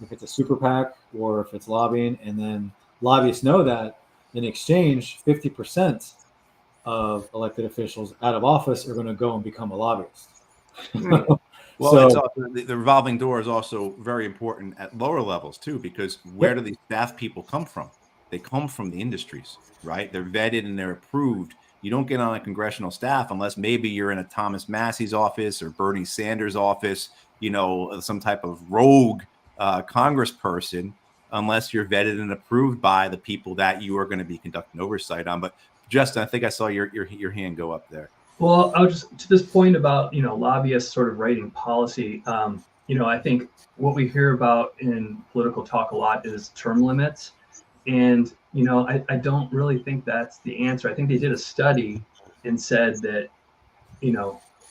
If it's a super PAC or if it's lobbying, and then lobbyists know that in exchange, 50% of elected officials out of office are going to go and become a lobbyist. Right. Well, So- it's also, the revolving door is also very important at lower levels too, because where do these staff people come from? They come from the industries, right? They're vetted and they're approved. You don't get on a congressional staff unless maybe you're in a Thomas Massey's office or Bernie Sanders' office, some type of rogue congressperson, unless you're vetted and approved by the people that you are going to be conducting oversight on. But Justin, I think I saw your hand go up there. Well, I'll just, to this point about, lobbyists sort of writing policy, I think what we hear about in political talk a lot is term limits. And, I don't really think that's the answer. I think they did a study and said that,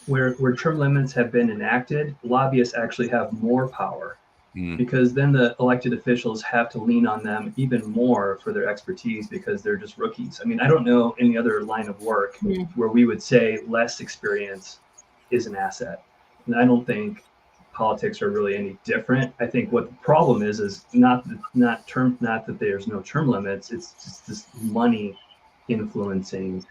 where term limits have been enacted, lobbyists actually have more power, because then the elected officials have to lean on them even more for their expertise, because they're just rookies. I mean, I don't know any other line of work where we would say less experience is an asset. And I don't think politics are really any different. I think what the problem is not that there's no term limits. It's just this money influencing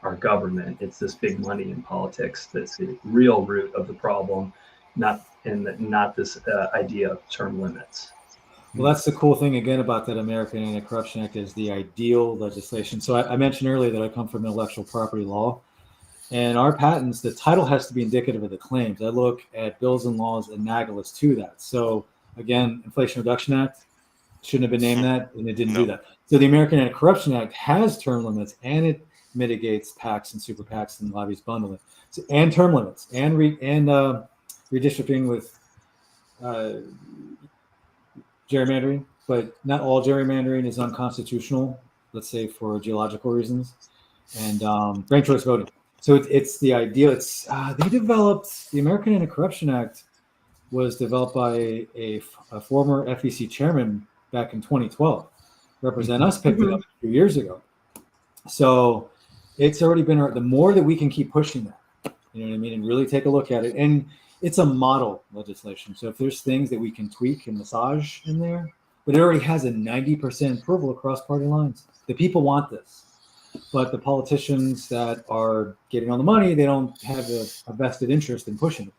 our government. It's this big money in politics that's the real root of the problem, not this idea of term limits. Well, that's the cool thing again about that American Anti-Corruption Act is the ideal legislation. So I mentioned earlier that I come from intellectual property law, and our patents, the title has to be indicative of the claims. I look at bills and laws analogous to that. So again, Inflation Reduction Act shouldn't have been named that, and it didn't do that. So the American Anti-Corruption Act has term limits, and it mitigates PACs and super PACs and lobbies bundling, and term limits, and redistricting with gerrymandering, but not all gerrymandering is unconstitutional, let's say for geological reasons, and ranked choice voting. So it's the idea. It's they developed the American Anti-Corruption Act was developed by a former FEC chairman back in 2012. Represent Us picked it up a few years ago. So it's already been, the more that we can keep pushing that, you know what I mean, and really take a look at it. And it's a model legislation. So if there's things that we can tweak and massage in there, but it already has a 90% approval across party lines. The people want this, but the politicians that are getting all the money, they don't have a vested interest in pushing it.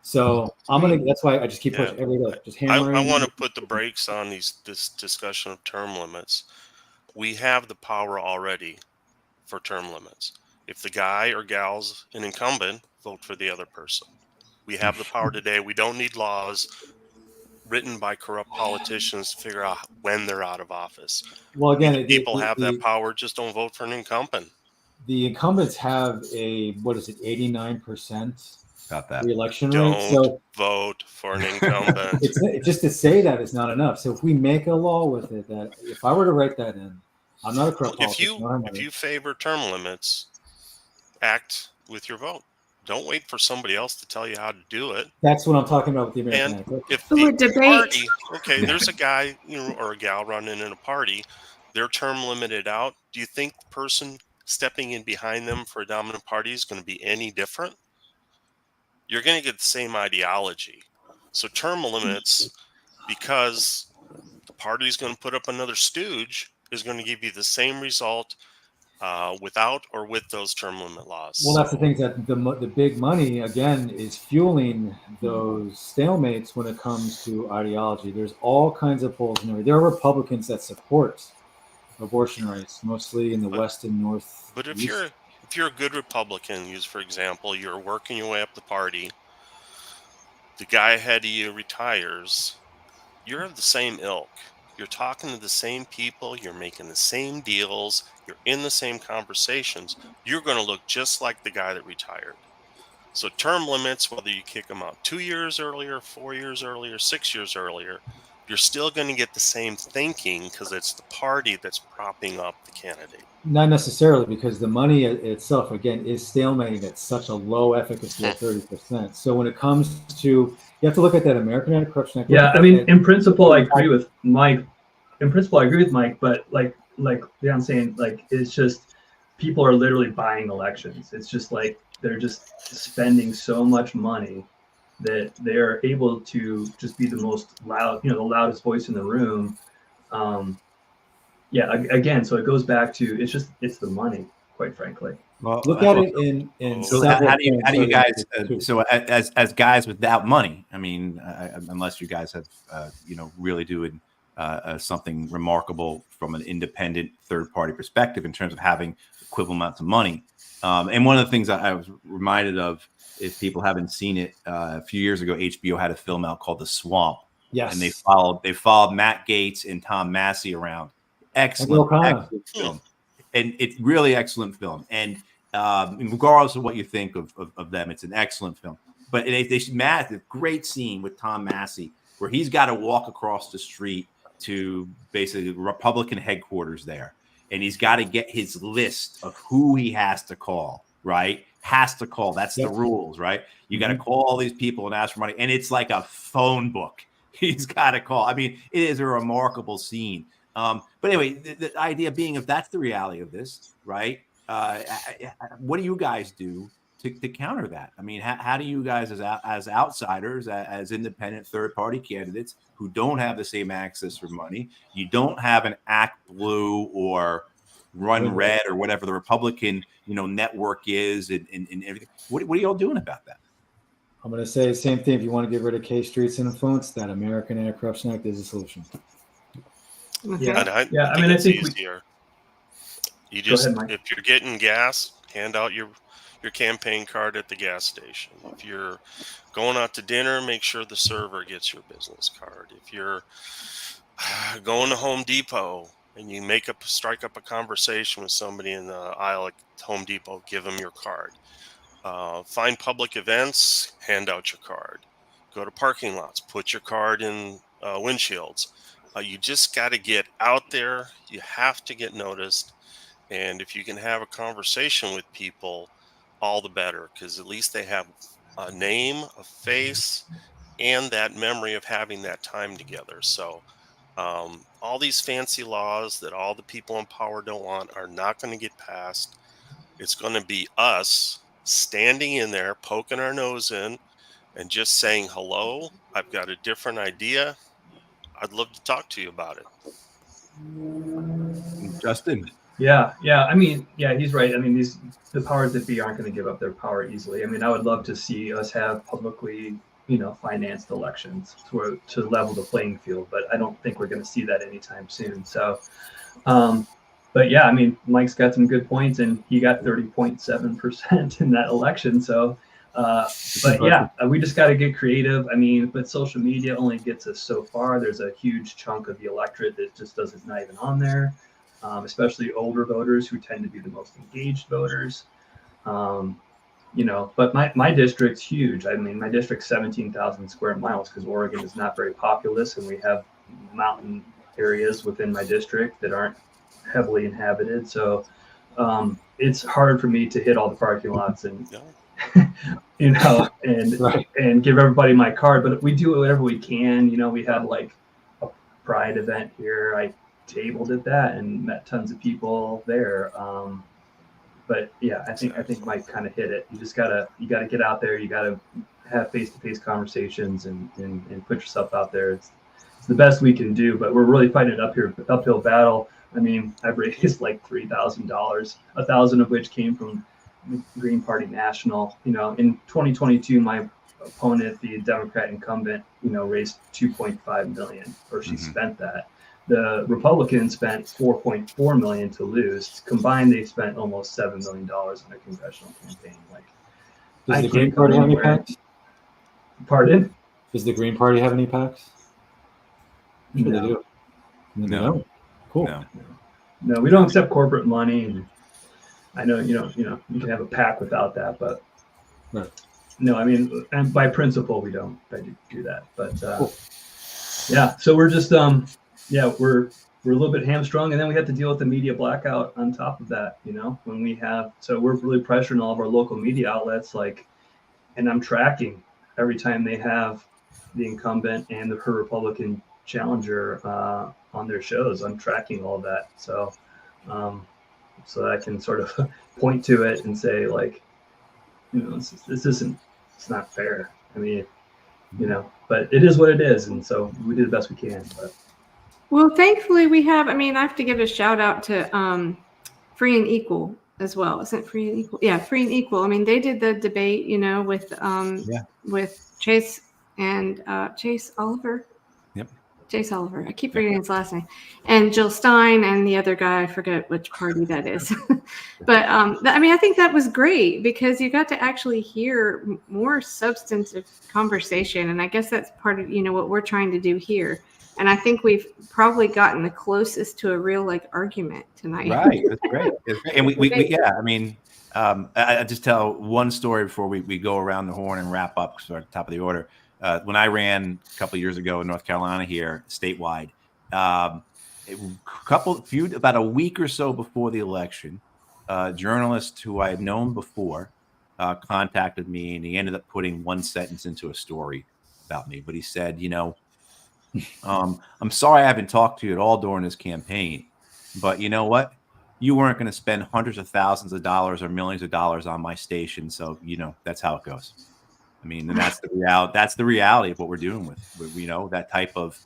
So that's why I just keep pushing every day, just hammering. I want to put the brakes on this discussion of term limits. We have the power already for term limits. If the guy or gal's an incumbent vote for the other person. We have the power today. We don't need laws written by corrupt politicians to figure out when they're out of office. Well, again, People have that power. Just don't vote for an incumbent. The incumbents have a, what is it, 89% About that. re-election rate. Don't So vote for an incumbent. it's just to say that is not enough. So if we make a law with it, that if I were to write that in, I'm not a corrupt politician. If you favor term limits, act with your vote. Don't wait for somebody else to tell you how to do it. That's what I'm talking about with the American And Act. if So the a debate. party, okay, there's a guy, or a gal running in a party, they're term limited out. Do you think the person stepping in behind them for a dominant party is going to be any different? You're going to get the same ideology. So term limits, because the party is going to put up another stooge, is going to give you the same result without or with those term limit laws. Well, that's the thing, that the big money, again, is fueling those stalemates when it comes to ideology. There's all kinds of polls. There are Republicans that support abortion rights, mostly in the West and North. But if you're a good Republican, use for example, you're working your way up the party, the guy ahead of you retires, you're of the same ilk. You're talking to the same people, you're making the same deals, you're in the same conversations. You're going to look just like the guy that retired. So term limits, whether you kick them out 2 years earlier, 4 years earlier, 6 years earlier, you're still going to get the same thinking because it's the party that's propping up the candidate. Not necessarily, because the money itself, again, is stalemating at such a low efficacy of 30%. So when it comes to, you have to look at that American Anti-Corruption Act. Yeah, I mean, in principle, I agree with Mike. But like Leon's saying, like, it's just people are literally buying elections. It's just like they're just spending so much money that they're able to just be the most loud, the loudest voice in the room. Again, so it goes back to it's the money, quite frankly. Well, look at it in so how do you guys so as guys without money, I mean, unless you guys have really doing something remarkable from an independent third party perspective in terms of having equivalent amounts of money, and one of the things I was reminded of, if people haven't seen it, a few years ago HBO had a film out called The Swamp. Yes. And they followed Matt Gaetz and Tom Massey around. Excellent film. And it's really excellent film. And regardless of what you think of them, it's an excellent film. But Matt, a great scene with Tom Massey where he's got to walk across the street to basically Republican headquarters there. And he's got to get his list of who he has to call, right? Has to call. That's the rules, right? You got to call all these people and ask for money. And it's like a phone book. He's got to call. I mean, it is a remarkable scene. But anyway, the idea being, if that's the reality of this, right? What do you guys do to counter that? I mean, how do you guys as outsiders, as independent third-party candidates who don't have the same access for money, you don't have an Act Blue or Run Red or whatever the Republican network is and everything. What are y'all doing about that? I'm going to say the same thing. If you want to get rid of K Streets and influence, that American Anti-Corruption Act is a solution. Okay. I mean, it's easier. You just, if you're getting gas, hand out your campaign card at the gas station. If you're going out to dinner, make sure the server gets your business card. If you're going to Home Depot and you strike up a conversation with somebody in the aisle at Home Depot, give them your card. Find public events, hand out your card. Go to parking lots, put your card in windshields. You just got to get out there. You have to get noticed. And if you can have a conversation with people, all the better, because at least they have a name, a face, and that memory of having that time together. So all these fancy laws that all the people in power don't want are not going to get passed. It's going to be us standing in there, poking our nose in, and just saying, hello, I've got a different idea. I'd love to talk to you about it. Justin. Yeah. I mean, yeah, he's right. I mean, the powers that be aren't going to give up their power easily. I mean, I would love to see us have publicly, financed elections to level the playing field, but I don't think we're going to see that anytime soon. So, but yeah, I mean, Mike's got some good points, and he got 30.7% in that election. So, But yeah, we just got to get creative. I mean, but social media only gets us so far. There's a huge chunk of the electorate that just doesn't not even on there, especially older voters who tend to be the most engaged voters. You know, but my district's huge. I mean, my district's 17,000 square miles because Oregon is not very populous, and we have mountain areas within my district that aren't heavily inhabited. So it's hard for me to hit all the parking lots and you know, and give everybody my card. But we do whatever we can. You know, we had like a Pride event here. I tabled at that and met tons of people there. But yeah, I think Mike kind of hit it. You gotta get out there. You gotta have face-to-face conversations and put yourself out there. It's the best we can do. But we're really fighting an uphill battle. I mean, I've raised like $3,000, $1,000 of which came from Green Party National. You know, in 2022, my opponent, the Democrat incumbent, you know, raised 2.5 million, or she spent that. The Republicans spent 4.4 million to lose. Combined, they spent almost $7 million on their congressional campaign. Like, does the Green Party have any PACs? Pardon? Does the Green Party have any PACs? Sure, No. they do. No. Cool. No, we don't accept corporate money. And I know, you can have a PAC without that, but no, I mean, and by principle, we don't do that. But cool. Yeah, so we're just we're a little bit hamstrung, and then we have to deal with the media blackout on top of that. You know, so we're really pressuring all of our local media outlets, like, and I'm tracking every time they have the incumbent and her Republican challenger on their shows. I'm tracking all of that, so so I can sort of point to it and say, like, you know, it's not fair. I mean, you know, but it is what it is, and so we do the best we can. But well, thankfully we have. I mean, I have to give a shout out to Free and Equal as well. Isn't Free and Equal? Yeah, Free and Equal. I mean, they did the debate, you know, with Chase and Chase Oliver. Yep. Chase Oliver. I keep forgetting his last name. And Jill Stein and the other guy, I forget which party that is. But I mean, I think that was great because you got to actually hear more substantive conversation. And I guess that's part of, you know, what we're trying to do here. And I think we've probably gotten the closest to a real like argument tonight. Right. That's great. And we I mean, I just tell one story before we go around the horn and wrap up, so at the top of the order. When I ran a couple of years ago in North Carolina here, statewide, about a week or so before the election, a journalist who I had known before contacted me, and he ended up putting one sentence into a story about me. But he said, you know, I'm sorry I haven't talked to you at all during this campaign, but you know what? You weren't going to spend hundreds of thousands of dollars or millions of dollars on my station. So, you know, that's how it goes. I mean, and that's the reality of what we're doing with you know, that type of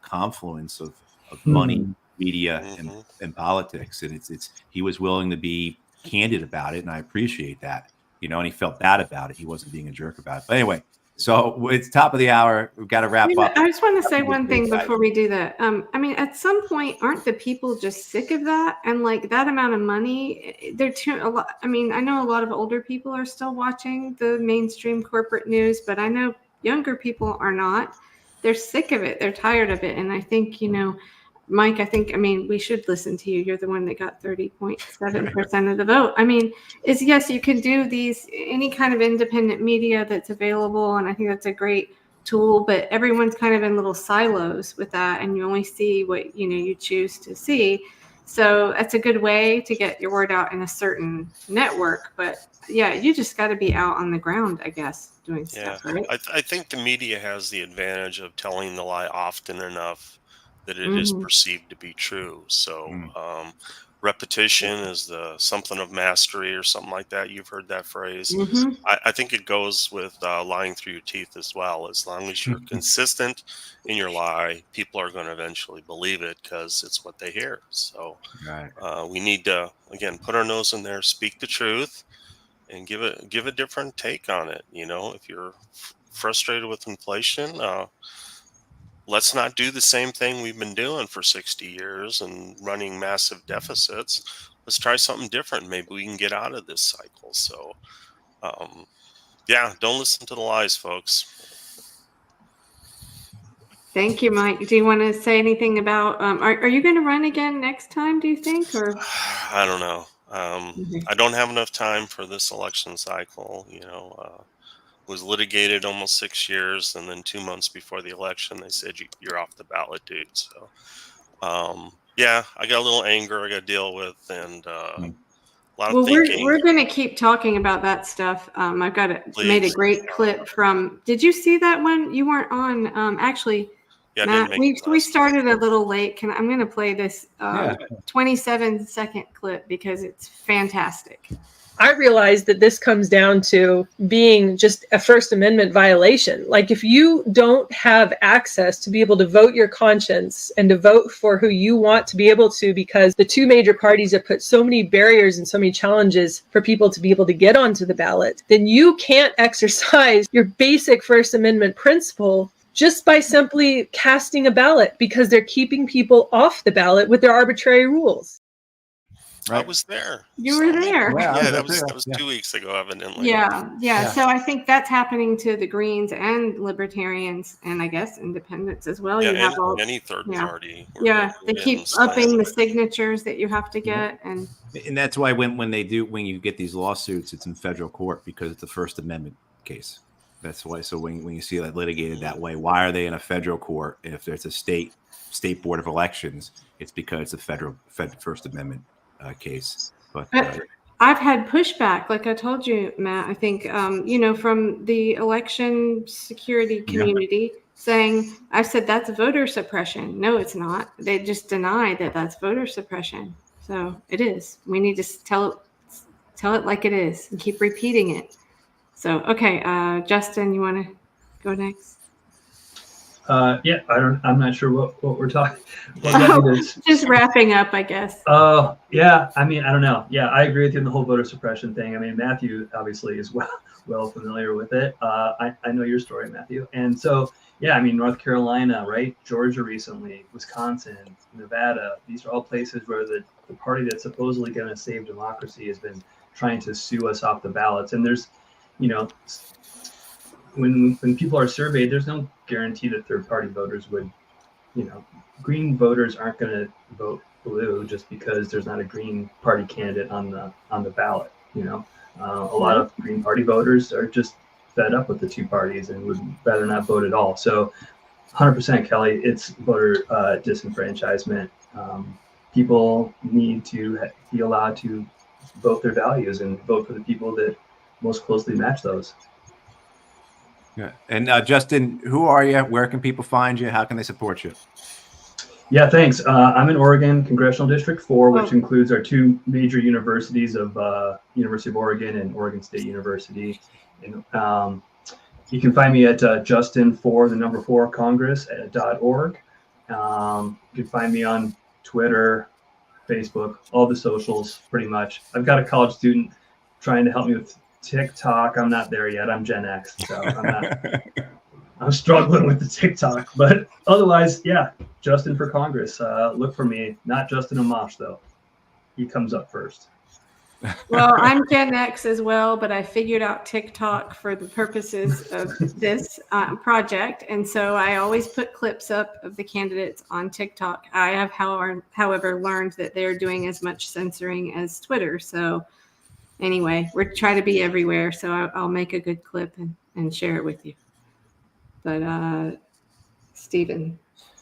confluence of money, media, and politics. And it's he was willing to be candid about it, and I appreciate that. You know, and he felt bad about it. He wasn't being a jerk about it. But anyway, so it's top of the hour. We've got to wrap up. I just want to say one thing before we do that. I mean, at some point, aren't the people just sick of that? And like that amount of money, I mean, I know a lot of older people are still watching the mainstream corporate news, but I know younger people are not. They're sick of it. They're tired of it. And I think, you know, Mike, I mean, we should listen to you. You're the one that got 30.7% of the vote. I mean, yes, you can do any kind of independent media that's available. And I think that's a great tool, but everyone's kind of in little silos with that. And you only see what, you know, you choose to see. So that's a good way to get your word out in a certain network. But yeah, you just got to be out on the ground, I guess, doing stuff, right? I think the media has the advantage of telling the lie often enough that it is perceived to be true. So repetition is the something of mastery or something like that. You've heard that phrase. I think it goes with lying through your teeth as well. As long as you're consistent in your lie, people are going to eventually believe it because it's what they hear. So we need to, again, put our nose in there, speak the truth, and give a different take on it. You know, if you're frustrated with inflation, let's not do the same thing we've been doing for 60 years and running massive deficits. Let's try something different. Maybe we can get out of this cycle. So Yeah, don't listen to the lies, folks. Thank you, Mike. Do you want to say anything about, are you going to run again next time, do you think, or? I don't know. Mhm. I don't have enough time for this election cycle. Was litigated almost 6 years, and then 2 months before the election, they said you're off the ballot, dude. So, yeah, I got a little anger I got to deal with, and a lot of Well, thinking. we're going to keep talking about that stuff. I've got made a Please. great clip from, did you see that one? You weren't on, actually, Yeah, I Matt, didn't make it we last started a little late. I'm going to play this Yeah. 27-second clip because it's fantastic. I realize that this comes down to being just a First Amendment violation. Like, if you don't have access to be able to vote your conscience and to vote for who you want to be able to, because the two major parties have put so many barriers and so many challenges for people to be able to get onto the ballot, then you can't exercise your basic First Amendment principle just by simply casting a ballot, because they're keeping people off the ballot with their arbitrary rules. I was there. You were there. Yeah, that was 2 weeks ago, evidently. Yeah. So I think that's happening to the Greens and Libertarians, and I guess Independents as well. Yeah, You have all, any third party. Yeah, they keep upping the signatures that you have to get, and that's why when you get these lawsuits, it's in federal court, because it's a First Amendment case. That's why. So when you see that litigated that way, why are they in a federal court? If there's a state board of elections, it's because it's a federal First Amendment case. But I've had pushback, like I told you, Matt. I think from the election security community saying, I said that's voter suppression. No, it's not. They just deny that that's voter suppression. So it is. We need to tell it like it is and keep repeating it. So okay, Justin, you want to go next? Yeah, I'm not sure what we're talking. Just wrapping up, I guess. Oh, yeah. I mean, I don't know. Yeah, I agree with you on the whole voter suppression thing. I mean, Matthew obviously is well familiar with it. I know your story, Matthew. And so, yeah, I mean, North Carolina, right? Georgia recently, Wisconsin, Nevada. These are all places where the party that's supposedly going to save democracy has been trying to sue us off the ballots. And there's, when people are surveyed, there's no guarantee that third-party voters would, Green voters aren't going to vote blue just because there's not a Green Party candidate on the ballot. A lot of Green Party voters are just fed up with the two parties and would rather not vote at all. So, 100%, Kelly, it's voter disenfranchisement. People need to be allowed to vote their values and vote for the people that most closely match those. Yeah. And Justin, who are you? Where can people find you? How can they support you? Yeah, thanks. I'm in Oregon, Congressional District 4, which includes our two major universities of University of Oregon and Oregon State University. And you can find me at justin4Congress.org. You can find me on Twitter, Facebook, all the socials, pretty much. I've got a college student trying to help me with TikTok. I'm not there yet. I'm Gen X, so I'm struggling with the TikTok, but otherwise, yeah, Justin for Congress. Look for me, not Justin Amash though. He comes up first. Well, I'm Gen X as well, but I figured out TikTok for the purposes of this project. And so I always put clips up of the candidates on TikTok. I have, however, learned that they're doing as much censoring as Twitter. So anyway, we're trying to be everywhere. So I'll make a good clip and share it with you. But Stephen.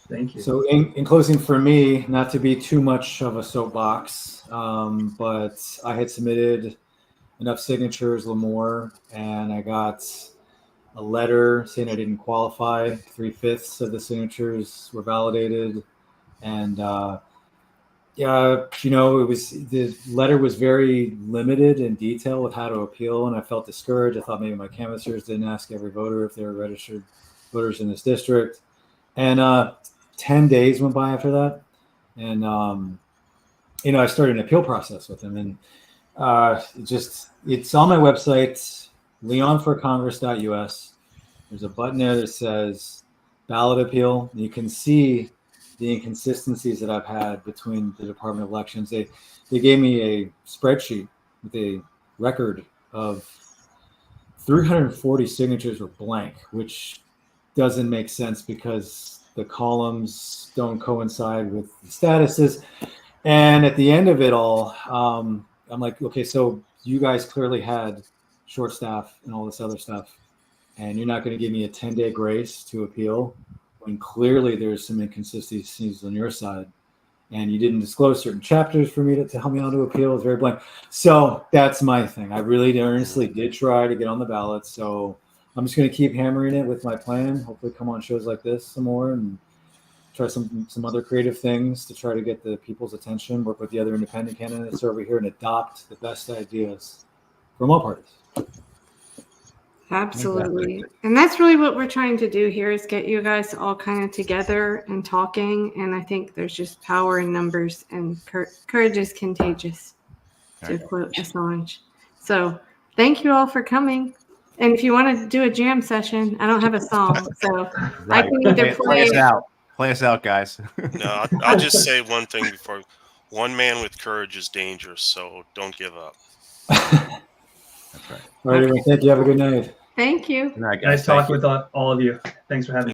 Thank you. So in closing for me, not to be too much of a soapbox, but I had submitted enough signatures, more, and I got a letter saying I didn't qualify. 3/5 of the signatures were validated. And it was, the letter was very limited in detail with how to appeal, and I felt discouraged. I thought maybe my canvassers didn't ask every voter if they were registered voters in this district. And 10 days went by after that. And, I started an appeal process with them. And it's on my website, leonforcongress.us. There's a button there that says ballot appeal. You can see the inconsistencies that I've had between the Department of Elections. They gave me a spreadsheet with a record of 340 signatures were blank, which doesn't make sense because the columns don't coincide with the statuses. And at the end of it all, I'm like, okay, so you guys clearly had short staff and all this other stuff, and you're not going to give me a 10-day grace to appeal when clearly there's some inconsistencies on your side, and you didn't disclose certain chapters for me to help me out to appeal. It's very blank. So that's my thing. I really earnestly did try to get on the ballot. So I'm just going to keep hammering it with my plan. Hopefully come on shows like this some more and try some other creative things to try to get the people's attention, work with the other independent candidates over here and adopt the best ideas from all parties. Absolutely. Exactly. And that's really what we're trying to do here is get you guys all kind of together and talking. And I think there's just power in numbers, and courage is contagious, to quote Assange. So thank you all for coming. And if you want to do a jam session, I don't have a song, so I can either Play us out. Play us out, guys. No, I'll just say one thing before. One man with courage is dangerous, so don't give up. That's right. All right, everyone. Thank you. Have a good night. Thank you. Good night, guys. Nice talking with all of you. Thanks for having me.